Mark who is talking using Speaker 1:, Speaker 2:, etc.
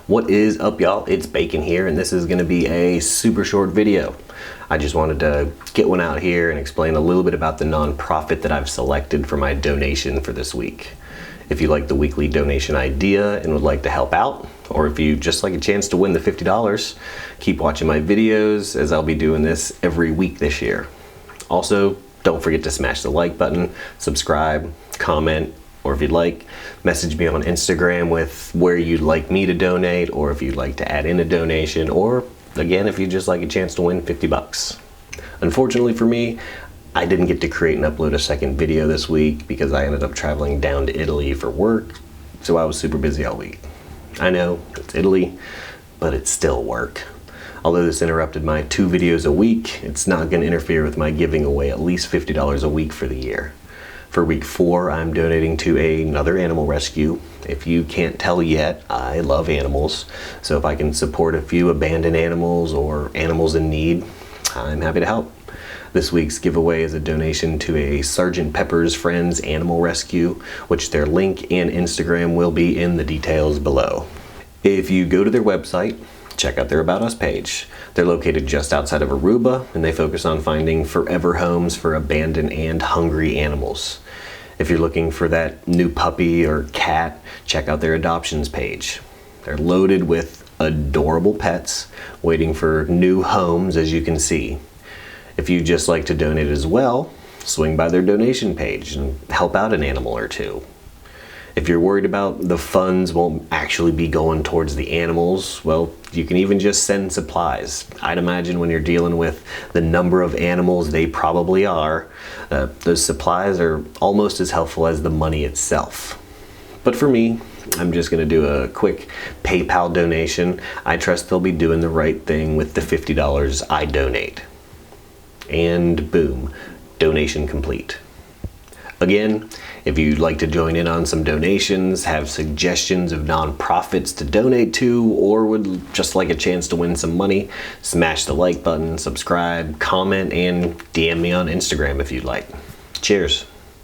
Speaker 1: What is up, y'all? It's Bacon here, and this is going to be a super short video. I just wanted to get one out here and explain a little bit about the nonprofit that I've selected for my donation for this week. If you like the weekly donation idea and would like to help out, or if you just like a chance to win the $50, keep watching my videos as I'll be doing this every week this year. Also, don't forget to smash the like button, subscribe, comment, or if you'd like, message me on Instagram with where you'd like me to donate, or if you'd like to add in a donation, or again, if you'd just like a chance to win $50. Unfortunately for me, I didn't get to create and upload a second video this week because I ended up traveling down to Italy for work, so I was super busy all week. I know, it's Italy, but it's still work. Although this interrupted my 2 videos a week, it's not going to interfere with my giving away at least $50 a week for the year. For week 4, I'm donating to another animal rescue. If you can't tell yet, I love animals, so if I can support a few abandoned animals or animals in need, I'm happy to help. This week's giveaway is a donation to a Sgt. Pepper's Friends Animal Rescue, which their link and Instagram will be in the details below. If you go to their website, check out their About Us page. They're located just outside of Aruba, and they focus on finding forever homes for abandoned and hungry animals. If you're looking for that new puppy or cat, check out their adoptions page. They're loaded with adorable pets waiting for new homes, as you can see. If you'd just like to donate as well, swing by their donation page and help out an animal or two. If you're worried about the funds won't actually be going towards the animals, well, you can even just send supplies. I'd imagine when you're dealing with the number of animals they probably are, those supplies are almost as helpful as the money itself. But for me, I'm just going to do a quick PayPal donation. I trust they'll be doing the right thing with the $50 I donate. And boom, donation complete. Again, if you'd like to join in on some donations, have suggestions of nonprofits to donate to, or would just like a chance to win some money, smash the like button, subscribe, comment, and DM me on Instagram if you'd like. Cheers.